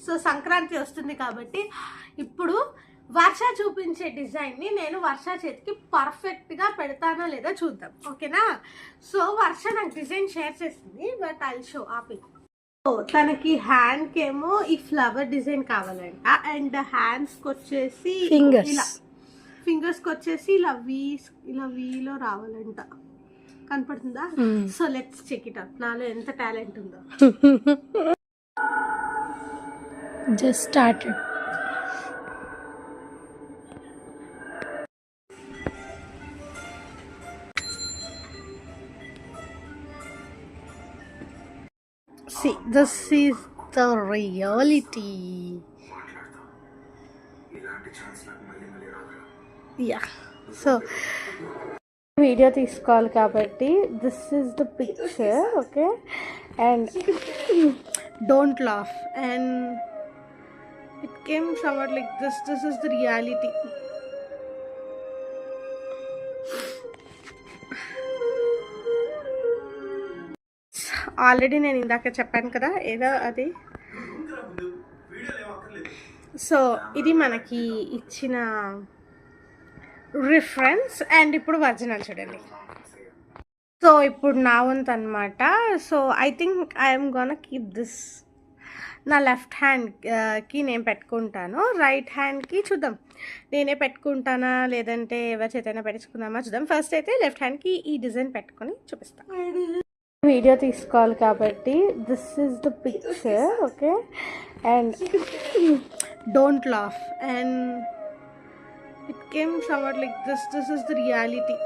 So Sankranti వస్తుంది కాబట్టి ఇప్పుడు వర్ష చూపించే డిజైన్ని నేను వర్ష చేతికి పర్ఫెక్ట్గా పెడతానా లేదా చూద్దాం, ఓకేనా? సో వర్ష నాకు డిజైన్ షేర్ చేసింది, బట్ ఐ షో ఆపి. తనకి హ్యాండ్కి ఏమో ఈ ఫ్లవర్ డిజైన్ కావాలంట, అండ్ హ్యాండ్స్కి వచ్చేసి ఫింగర్స్కి వచ్చేసి ఇలా వీలో రావాలంట. కనపడుతుందా? So let's check it out, నాలో ఎంత టాలెంట్ ఉందో. Just started. See, this is the reality. Yeah. So video తీసుకోవాలి కాబట్టి this is the picture, okay? And don't laugh, and it came somewhat like this. This is the reality. Already నేను ఇందాక చెప్పాను కదా ఏదో అది. సో ఇది మనకి ఇచ్చిన రిఫరెన్స్, అండ్ ఇప్పుడు ఒరిజినల్ చూడండి. సో ఇప్పుడు నా వంతు అనమాట. So I think I'm gonna keep this. నా లెఫ్ట్ హ్యాండ్కి నేను పెట్టుకుంటాను, రైట్ హ్యాండ్కి చూద్దాం నేనే పెట్టుకుంటానా లేదంటే ఎవరి చేతైనా పెట్టించుకుందామా చూద్దాం. ఫస్ట్ అయితే లెఫ్ట్ హ్యాండ్కి ఈ డిజైన్ పెట్టుకొని చూపిస్తాను. వీడియో తీసుకోవాలి కాబట్టి this is the picture, okay? And don't laugh, and it came somewhat like this. This is the reality.